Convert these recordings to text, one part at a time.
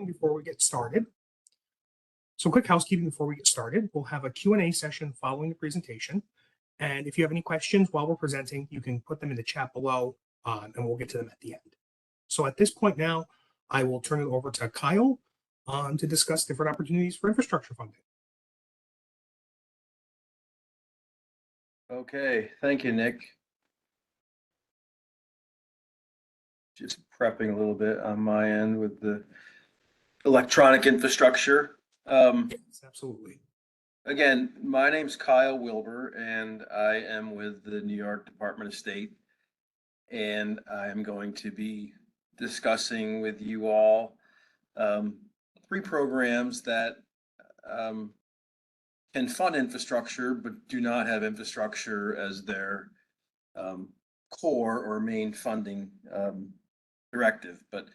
before we get started. So quick housekeeping before we get started. We'll have a Q&A session following the presentation. And if you have any questions while we're presenting, you can put them in the chat below and we'll get to them at the end. So at this point now, I will turn it over to Kyle to discuss different opportunities for infrastructure funding. Okay, thank you, Nick. Just prepping a little bit on my end with the electronic infrastructure. Yes, absolutely. Again, my name's Kyle Wilbur, and I am with the New York Department of State. And I am going to be discussing with you all three programs that can fund infrastructure, but do not have infrastructure as their core or main funding directive, but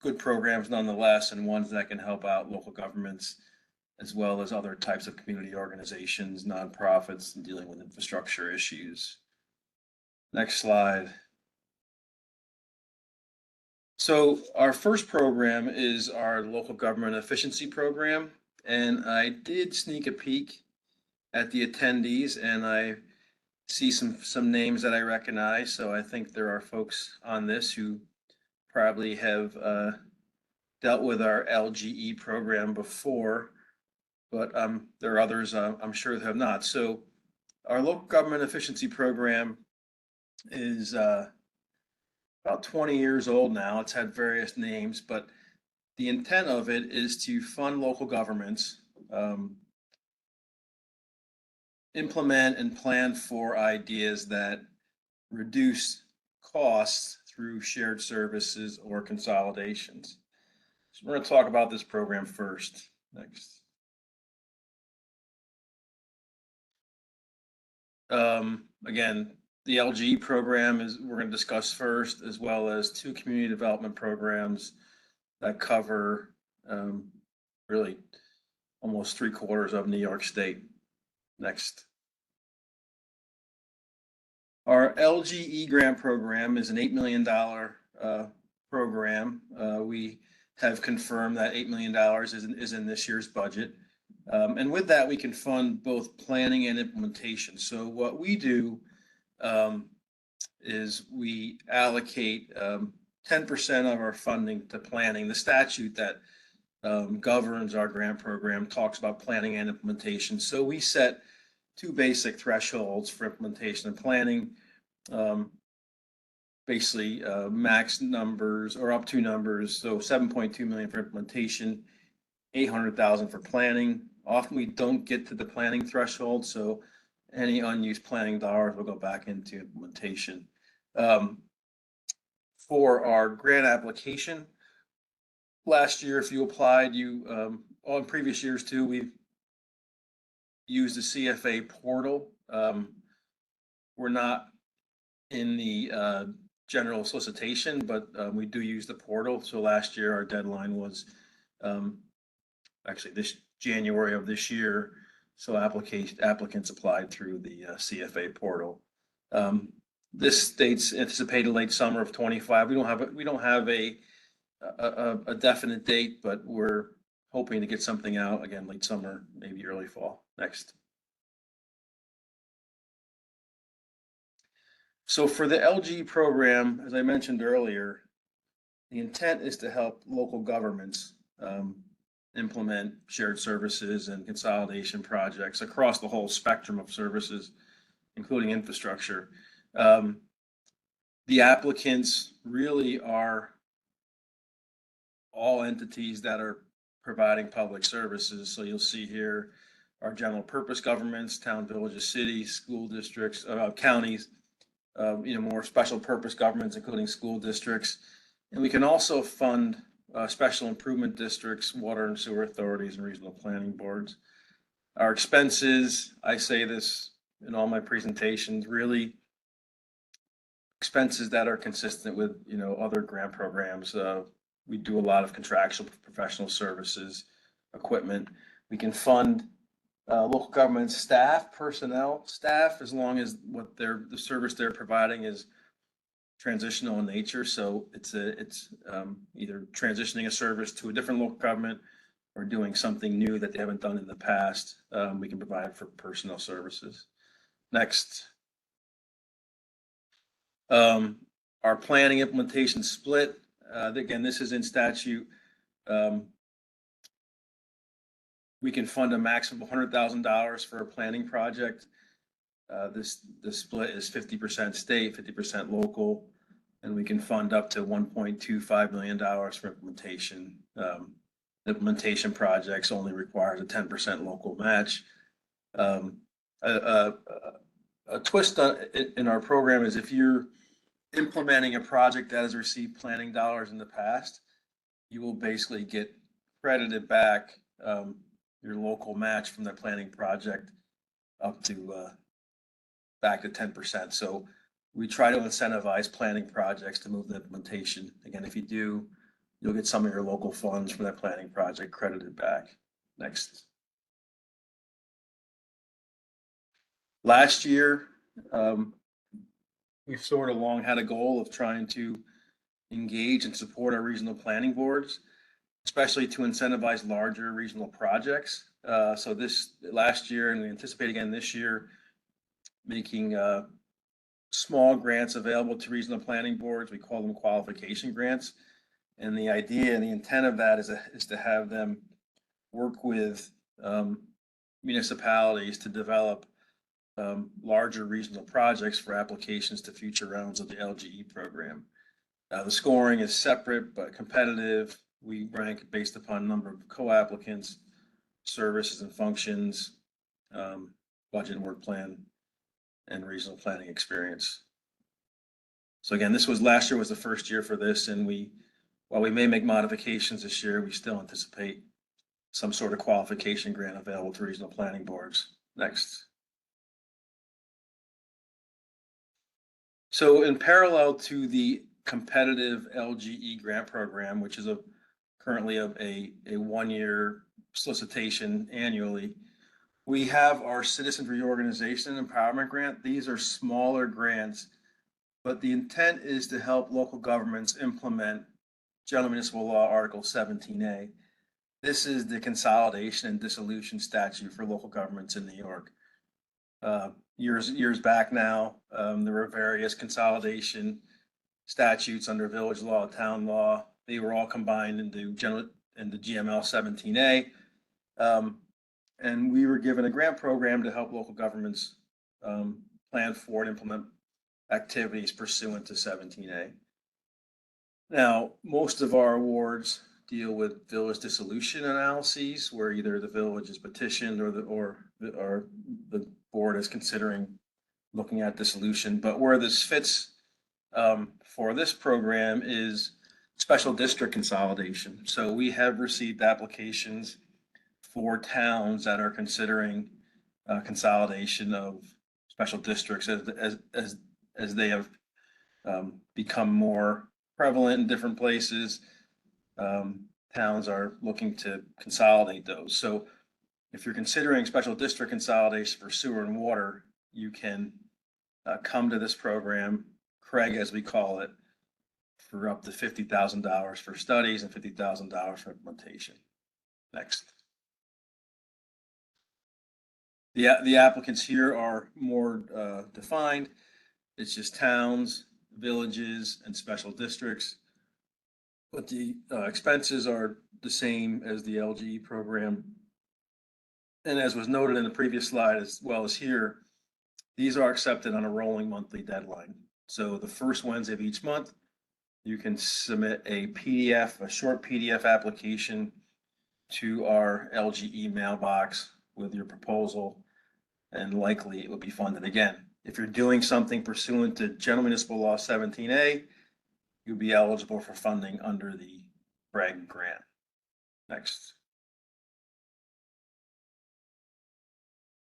good programs nonetheless, and ones that can help out local governments as well as other types of community organizations, nonprofits, and dealing with infrastructure issues. Next slide. So our first program is our local government efficiency program, and I did sneak a peek at the attendees, and I see some names that I recognize. So I think there are folks on this who probably have dealt with our LGE program before, but there are others I'm sure that have not. So our local government efficiency program is about 20 years old now. It's had various names, but the intent of it is to fund local governments, implement and plan for ideas that reduce costs through shared services or consolidations. So we're going to talk about this program first. Next. Again, the LGE program is we're going to discuss first, as well as two community development programs that cover really almost 3/4 of New York State. Next. Our LGE grant program is an $8 million program. We have confirmed that $8 million is in this year's budget. And with that, we can fund both planning and implementation. So what we do is we allocate 10% of our funding to planning. The statute that governs our grant program talks about planning and implementation. So we set two basic thresholds for implementation and planning. Basically max numbers or up to numbers. So 7.2 million for implementation, 800,000 for planning. Often we don't get to the planning threshold, so any unused planning dollars will go back into implementation. For our grant application, last year, if you applied, on previous years too, we've used the CFA portal. We're not in the general solicitation, but we do use the portal. So last year, our deadline was actually this January of this year. So applicants applied through the CFA portal. This state's anticipated late summer of 25. We don't have a definite date, but we're hoping to get something out again late summer, maybe early fall. Next. So for the LG program, as I mentioned earlier, the intent is to help local governments implement shared services and consolidation projects across the whole spectrum of services, including infrastructure. The applicants really are all entities that are providing public services. So you'll see here our general purpose governments, town, villages, cities, school districts, counties, more special purpose governments, including school districts. And we can also fund special improvement districts, water and sewer authorities, and regional planning boards. Our expenses, I say this in all my presentations, really expenses that are consistent with other grant programs. We do a lot of contractual professional services, equipment. We can fund local government staff, personnel, staff, as long as the service they're providing is transitional in nature. So it's either transitioning a service to a different local government or doing something new that they haven't done in the past. We can provide for personnel services. Next. Our planning implementation split. Again, this is in statute. We can fund a maximum of $100,000 for a planning project. The split is 50% state, 50% local, and we can fund up to $1.25 million for implementation. Implementation projects only requires a 10% local match. A twist in our program is if you're implementing a project that has received planning dollars in the past, you will basically get credited back your local match from the planning project up to back to 10%. So we try to incentivize planning projects to move the implementation. Again, if you do, you'll get some of your local funds for that planning project credited back. Next. Last year, we've sort of long had a goal of trying to engage and support our regional planning boards, especially to incentivize larger regional projects. So this last year, and we anticipate again this year, making small grants available to regional planning boards. We call them qualification grants. And the idea and the intent of that is to have them work with municipalities to develop larger regional projects for applications to future rounds of the LGE program. The scoring is separate but competitive. We rank based upon number of co-applicants, services and functions, budget and work plan, and regional planning experience. So again, last year was the first year for this, and while we may make modifications this year, we still anticipate some sort of qualification grant available to regional planning boards. Next. So in parallel to the competitive LGE grant program, which is currently a 1-year solicitation annually, we have our Citizen Reorganization and Empowerment Grant. These are smaller grants, but the intent is to help local governments implement General Municipal Law Article 17A. This is the consolidation and dissolution statute for local governments in New York. Years back now, there were various consolidation statutes under village law, town law. They were all combined into GML 17A. And we were given a grant program to help local governments plan for and implement activities pursuant to 17A. Now, most of our awards deal with village dissolution analyses, where either the village is petitioned or the board is considering looking at dissolution. But where this fits for this program is special district consolidation. So we have received applications for towns that are considering consolidation of special districts as they have become more prevalent in different places. Towns are looking to consolidate those. So if you're considering special district consolidation for sewer and water, you can come to this program, CREG as we call it, for up to $50,000 for studies and $50,000 for implementation. Next. The applicants here are more defined. It's just towns, villages, and special districts. But the expenses are the same as the LGE program. And as was noted in the previous slide, as well as here, these are accepted on a rolling monthly deadline. So the first Wednesday of each month, you can submit a PDF, a short PDF application to our LGE mailbox with your proposal, and likely it will be funded. Again, if you're doing something pursuant to General Municipal Law 17A, you'll be eligible for funding under the CREG grant. Next.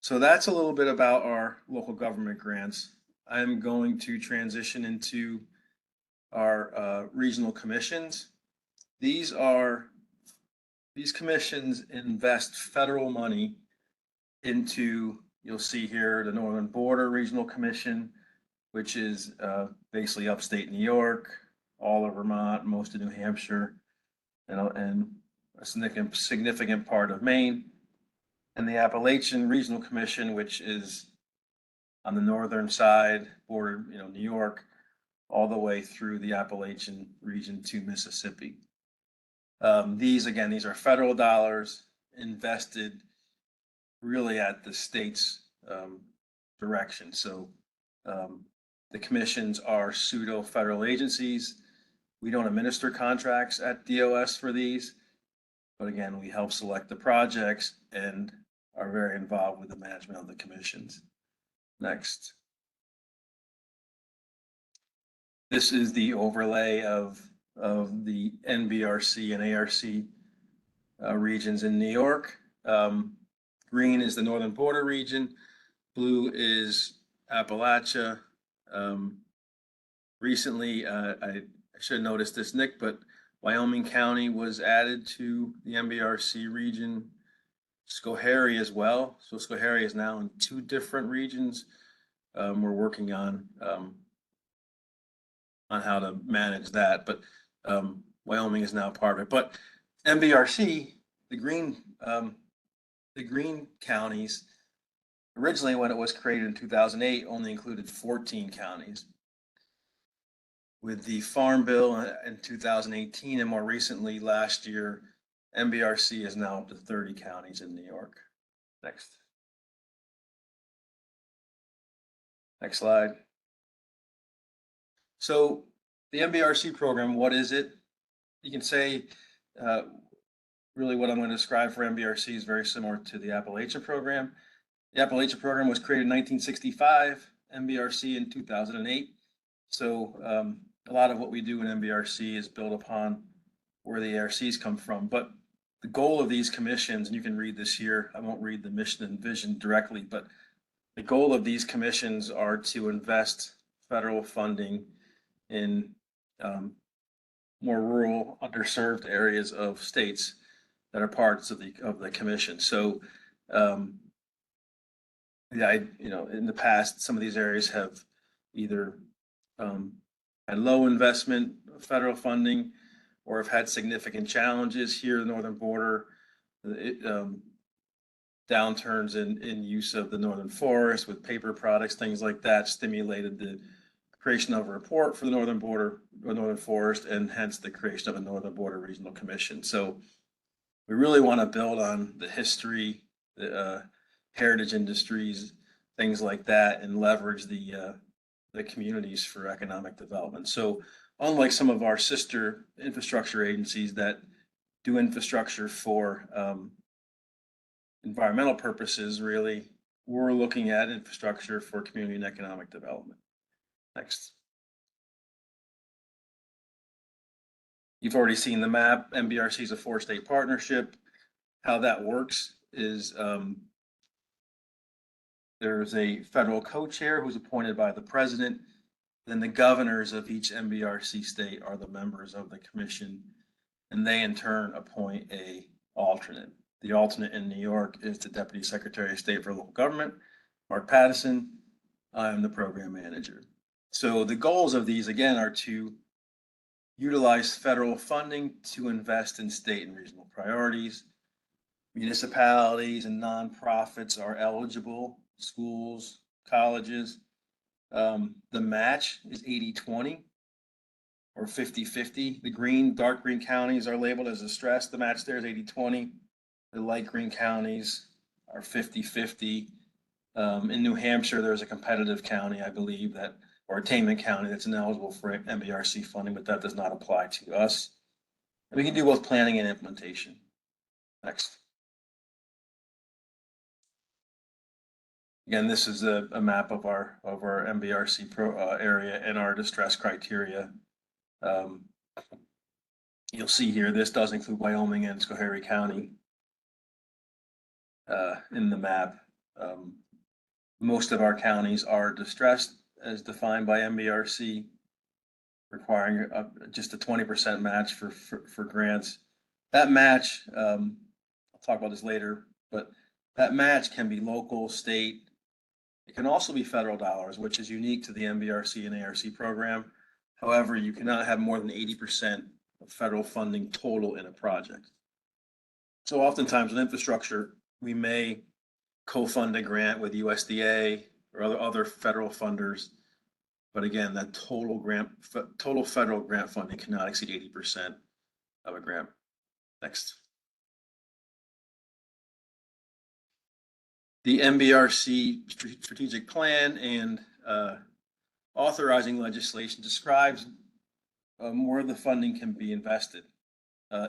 So that's a little bit about our local government grants. I'm going to transition into our regional commissions. These commissions invest federal money into, you'll see here, the Northern Border Regional Commission, which is basically upstate New York, all of Vermont, most of New Hampshire, and a significant part of Maine, and the Appalachian Regional Commission, which is on the northern side, border, New York, all the way through the Appalachian region to Mississippi. These are federal dollars invested really at the state's direction. So the commissions are pseudo federal agencies. We don't administer contracts at DOS for these, but again, we help select the projects and are very involved with the management of the commissions. Next. This is the overlay of the NBRC and ARC regions in New York. Green is the northern border region. Blue is Appalachia. Recently, I should have noticed this, Nick, but Wyoming County was added to the NBRC region. Schoharie as well. So Schoharie is now in 2 different regions. We're working on how to manage that, but Wyoming is now part of it. But NBRC, the green counties, originally when it was created in 2008, only included 14 counties. With the Farm Bill in 2018 and more recently last year, NBRC is now up to 30 counties in New York. Next. Next slide. So the NBRC program, what is it? You can say really what I'm going to describe for NBRC is very similar to the Appalachian program. The Appalachian program was created in 1965, NBRC in 2008. So a lot of what we do in NBRC is built upon where the ARCs come from. But the goal of these commissions, and you can read this here, I won't read the mission and vision directly, but the goal of these commissions are to invest federal funding in more rural, underserved areas of states that are parts of the commission. So, in the past, some of these areas have either had low investment federal funding or have had significant challenges here in the northern border. Downturns in use of the northern forest with paper products, things like that, stimulated the creation of a report for the northern border or northern forest, and hence the creation of a Northern Border Regional Commission. So we really want to build on the history, the heritage industries, things like that, and leverage the communities for economic development. So unlike some of our sister infrastructure agencies that do infrastructure for environmental purposes, really, we're looking at infrastructure for community and economic development. Next. You've already seen the map. NBRC is a 4-state partnership. How that works is there's a federal co-chair who's appointed by the president. Then the governors of each NBRC state are the members of the commission, and they in turn appoint a alternate. The alternate in New York is the Deputy Secretary of State for Local Government, Mark Pattison. I am the program manager. So the goals of these, again, are to utilize federal funding to invest in state and regional priorities. Municipalities and nonprofits are eligible, schools, colleges. The match is 80-20 or 50-50. The dark green counties are labeled as distressed. The match there is 80-20. The light green counties are 50-50. In New Hampshire, there's a competitive county, I believe, or attainment county that's ineligible for NBRC funding, but that does not apply to us. And we can do both planning and implementation. Next. Again, this is a map of our NBRC area and our distress criteria. You'll see here, this does include Wyoming and Schoharie County in the map. Most of our counties are distressed as defined by NBRC, requiring just a 20% match for grants. That match, I'll talk about this later, but that match can be local, state, It can also be federal dollars, which is unique to the MVRC and ARC program. However, you cannot have more than 80% of federal funding total in a project. So oftentimes with infrastructure, we may co-fund a grant with USDA or other federal funders. But again, that total federal grant funding cannot exceed 80% of a grant. Next. The MBRC strategic plan and authorizing legislation describes where the funding can be invested.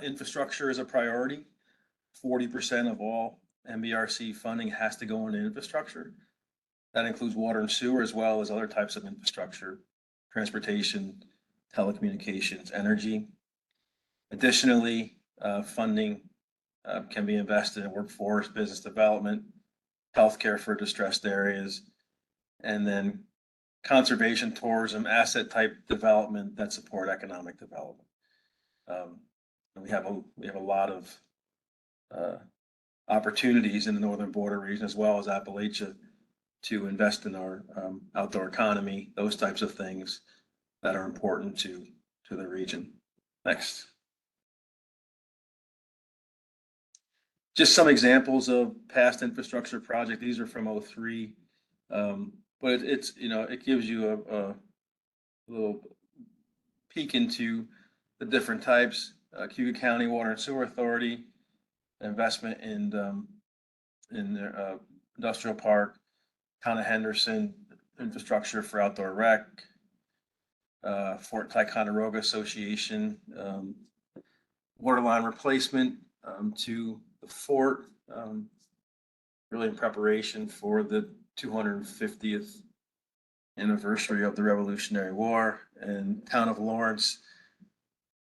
Infrastructure is a priority. 40% of all MBRC funding has to go into infrastructure. That includes water and sewer, as well as other types of infrastructure, transportation, telecommunications, energy. Additionally, funding can be invested in workforce, business development, healthcare for distressed areas, and then conservation, tourism, asset type development that support economic development. We have a lot of opportunities in the northern border region as well as Appalachia to invest in our outdoor economy, those types of things that are important to the region. Next. Just some examples of past infrastructure project. These are from 2003, but it's, it gives you a little peek into the different types. Cuyahoga County Water and Sewer Authority, investment in their industrial park. Town of Henderson, infrastructure for outdoor rec. Fort Ticonderoga Association, water line replacement to the fort, really in preparation for the 250th anniversary of the Revolutionary War. And Town of Lawrence,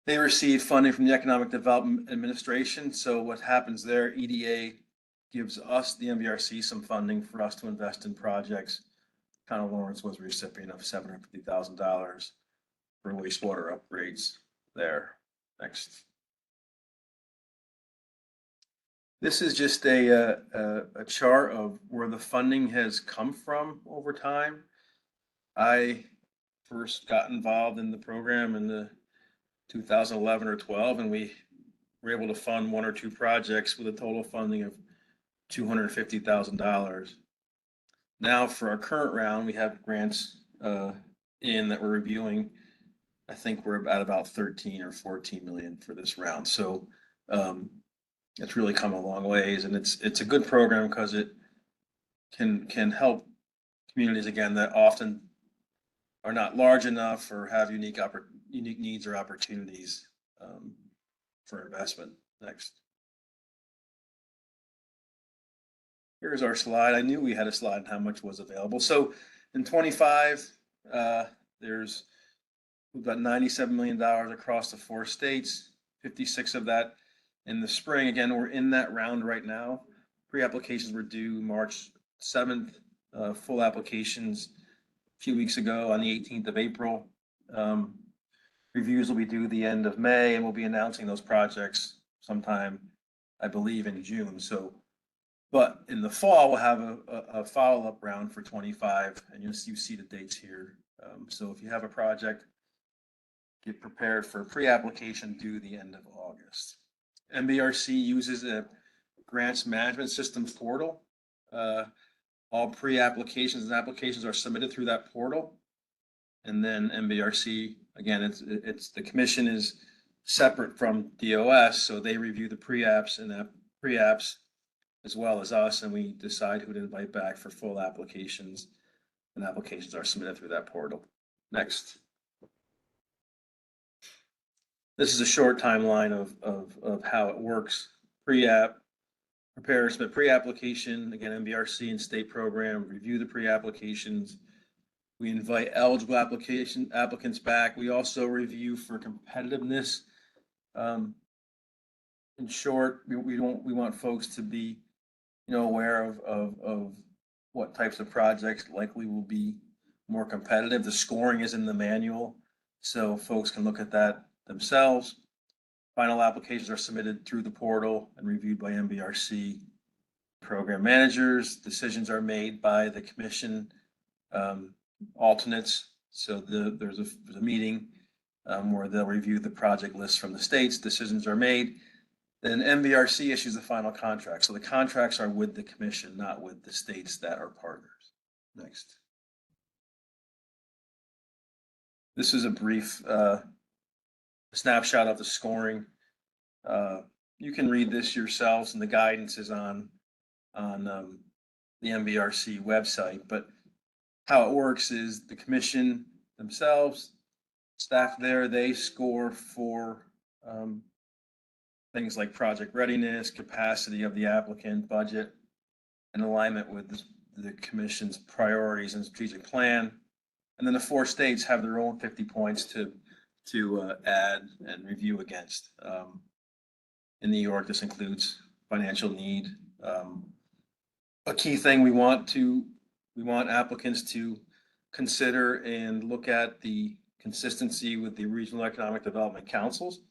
they received funding from the Economic Development Administration. So what happens there, EDA gives us, the MVRC, some funding for us to invest in projects. Town of Lawrence was a recipient of $750,000 for wastewater upgrades there. Next. This is just a chart of where the funding has come from over time. I first got involved in the program in the 2011 or 12, and we were able to fund one or two projects with a total funding of $250,000. Now for our current round, we have grants in that we're reviewing. I think we're at about 13 or 14 million for this round. So it's really come a long ways, and it's a good program because it can help communities again that often are not large enough or have unique needs or opportunities for investment. Next. Here's our slide. I knew we had a slide on how much was available. So in 25, there's about $97 million across the 4 states, 56 of that in the spring. Again, we're in that round right now. Pre-applications were due March 7th, full applications a few weeks ago on the 18th of April. Reviews will be due the end of May, and we'll be announcing those projects sometime, I believe, in June. So, but in the fall, we'll have a follow-up round for 25, and you see the dates here. So if you have a project, get prepared for pre-application due the end of August. MBRC uses a grants management system portal. All pre-applications and applications are submitted through that portal. And then MBRC, again, it's the commission is separate from DOS, so they review the pre-apps and pre-apps as well as us, and we decide who to invite back for full applications, and applications are submitted through that portal. Next. This is a short timeline of how it works. Pre-app, prepare, submit pre-application, again, MBRC and state program, review the pre-applications. We invite eligible applicants back. We also review for competitiveness. In short, we want folks to be, aware of what types of projects likely will be more competitive. The scoring is in the manual, so folks can look at that themselves. Final applications are submitted through the portal and reviewed by MBRC. program managers. Decisions are made by the commission alternates. So there's a meeting where they'll review the project list from the states. Decisions are made. Then MVRC issues the final contract. So the contracts are with the commission, not with the states that are partners. Next. This is a brief snapshot of the scoring. You can read this yourselves, and the guidance is on the MVRC website. But how it works is the commission themselves, staff there, they score for things like project readiness, capacity of the applicant, budget, and alignment with the commission's priorities and strategic plan. And then the 4 states have their own 50 points to add and review against. In New York, this includes financial need. A key thing we want applicants to consider and look at the consistency with the regional economic development councils.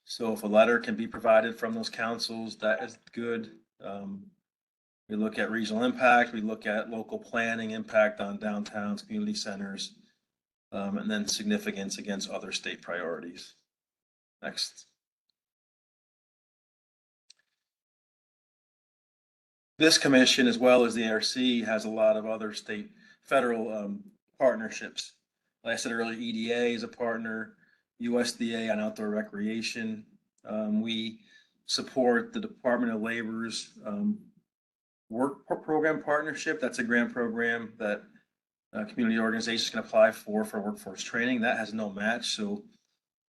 So if a letter can be provided from those councils, that is good. We look at regional impact, we look at local planning impact on downtowns, community centers, and then significance against other state priorities. Next. This commission, as well as the ARC, has a lot of other state, federal partnerships. Like I said earlier, EDA is a partner, USDA on outdoor recreation. We support the Department of Labor's work program partnership. That's a grant program that community organizations can apply for workforce training. That has no match. So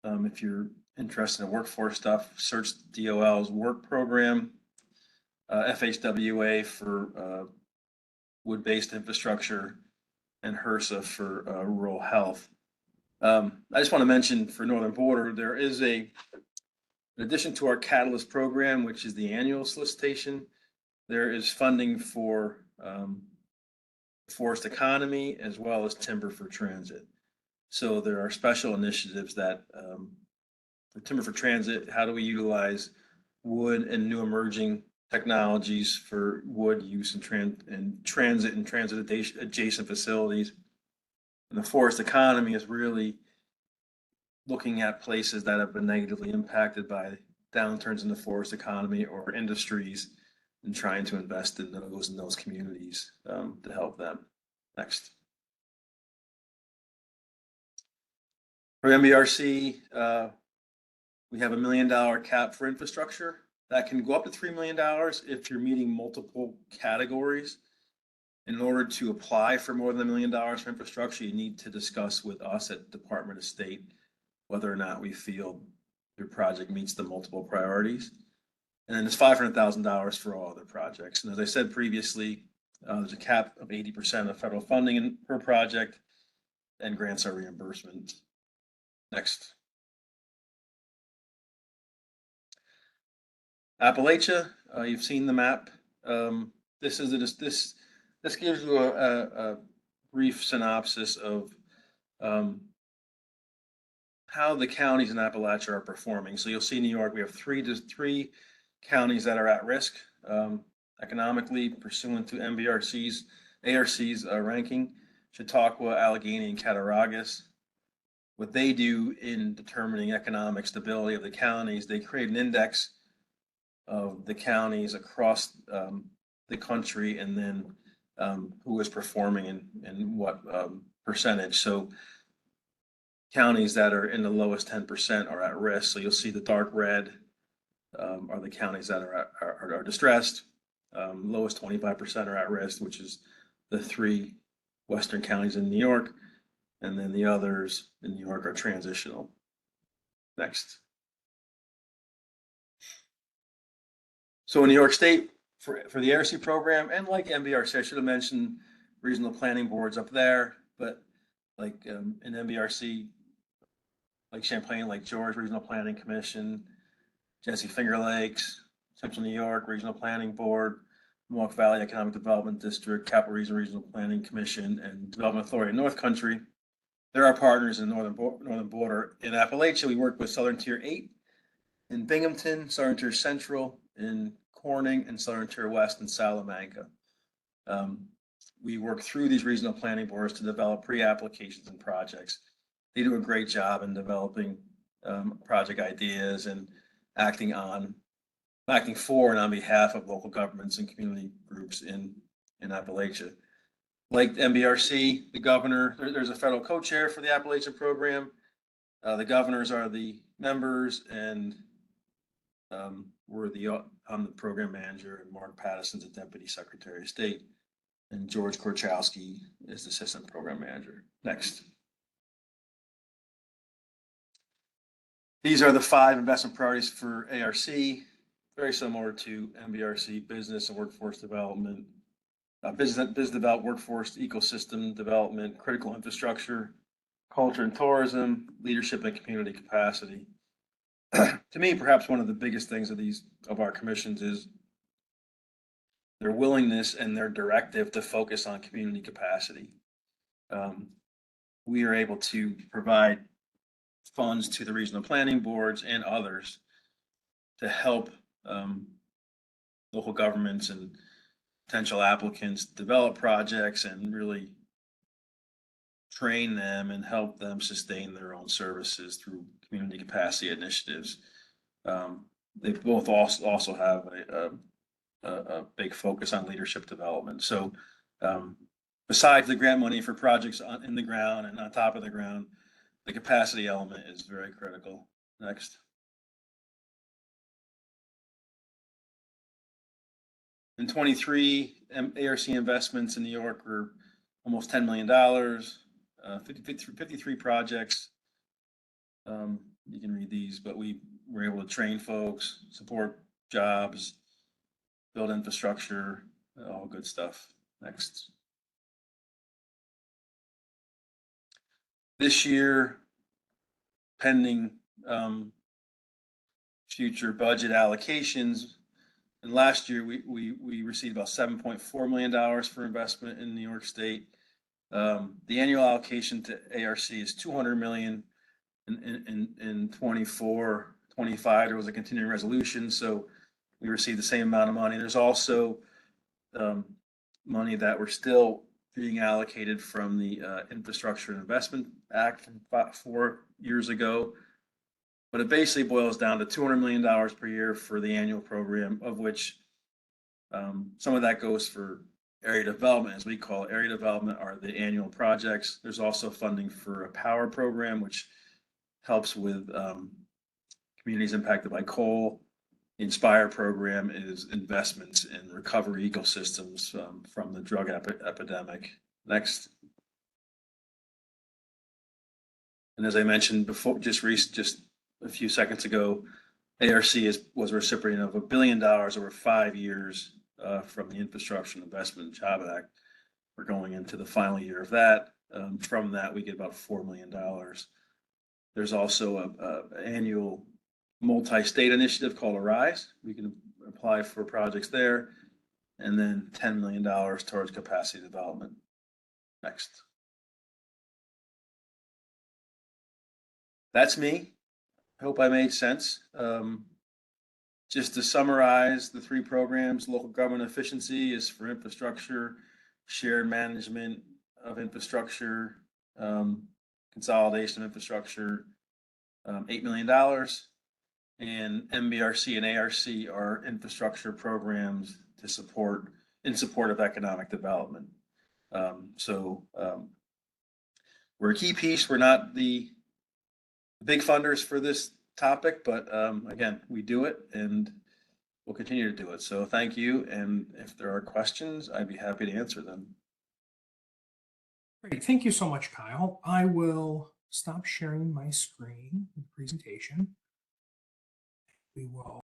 if you're interested in workforce stuff, search DOL's work program. FHWA for wood-based infrastructure, and HRSA for rural health. I just want to mention for Northern Border, there is in addition to our Catalyst program, which is the annual solicitation, there is funding for forest economy as well as timber for transit. So there are special initiatives that for timber for transit, how do we utilize wood and new emerging technologies for wood use in transit and transit adjacent facilities. And the forest economy is really looking at places that have been negatively impacted by downturns in the forest economy or industries and trying to invest in those communities to help them. Next. For MVRC, we have $1 million cap for infrastructure. That can go up to $3 million if you're meeting multiple categories. In order to apply for more than $1 million for infrastructure, you need to discuss with us at Department of State whether or not we feel your project meets the multiple priorities. And then there's $500,000 for all other projects. And as I said previously, there's a cap of 80% of federal funding per project, and grants are reimbursement. Next. Appalachia, you've seen the map. This gives you a brief synopsis of how the counties in Appalachia are performing. So you'll see New York, we have three counties that are at risk economically pursuant to MVRC's, ARC's ranking: Chautauqua, Allegheny, and Cattaraugus. What they do in determining economic stability of the counties, they create an index of the counties across the country, and then who is performing and what percentage. So counties that are in the lowest 10% are at risk. So you'll see the dark red are the counties that are distressed. Lowest 25% are at risk, which is the 3 western counties in New York, and then the others in New York are transitional. Next. So in New York State, for the ARC program, and like MVRC, I should have mentioned regional planning boards up there, but like in MVRC, like Champlain, Lake George Regional Planning Commission, Genesee Finger Lakes, Central New York Regional Planning Board, Mohawk Valley Economic Development District, Capital Region Regional Planning Commission, and Development Authority in North Country. There are partners in Northern Border. In Appalachia, we work with Southern Tier 8 in Binghamton, Southern Tier Central in Corning, and Southern Tier West in Salamanca. We work through these regional planning boards to develop pre-applications and projects. They do a great job in developing project ideas and acting for and on behalf of local governments and community groups in Appalachia. Like MBRC, the governor, there's a federal co-chair for the Appalachian program. The governors are the members, and I'm the program manager, and Mark Patterson's the deputy secretary of state, and George Korchowski is the assistant program manager. Next. These are the 5 investment priorities for ARC, very similar to MBRC: business and workforce development, business development, workforce ecosystem development, critical infrastructure, culture and tourism, leadership and community capacity. To me, perhaps one of the biggest things of our commissions is their willingness and their directive to focus on community capacity. We are able to provide funds to the regional planning boards and others to help local governments and potential applicants develop projects and really train them and help them sustain their own services through community capacity initiatives. They both also have a big focus on leadership development. So besides the grant money for projects in the ground and on top of the ground, the capacity element is very critical. Next. In 23, ARC investments in New York were almost $10 million, 53 projects. You can read these, but we were able to train folks, support jobs, build infrastructure, all good stuff. Next. This year, pending future budget allocations, and last year we received about $7.4 million for investment in New York State. The annual allocation to ARC is $200 million. In 24, 25, there was a continuing resolution, so we received the same amount of money. There's also money that we're still being allocated from the Infrastructure and Investment Act from 4 years ago. But it basically boils down to $200 million per year for the annual program, of which some of that goes for area development, as we call it. Area development are the annual projects. There's also funding for a power program, which helps with communities impacted by coal. The INSPIRE program is investments in recovery ecosystems from the drug epidemic. Next. And as I mentioned before, just a few seconds ago, ARC was a recipient of $1 billion over 5 years from the Infrastructure and Investment and Jobs Act. We're going into the final year of that. From that, we get about $4 million. There's also an annual multi-state initiative called ARISE. We can apply for projects there, and then $10 million towards capacity development. Next. That's me. I hope I made sense. Just to summarize the 3 programs: local government efficiency is for infrastructure, shared management of infrastructure, consolidation of infrastructure, $8 million. And MBRC and ARC are infrastructure programs in support of economic development. We're a key piece. We're not the big funders for this topic, but again, we do it and we'll continue to do it. So thank you. And if there are questions, I'd be happy to answer them. Great. Thank you so much, Kyle. I will stop sharing my screen with the presentation. We will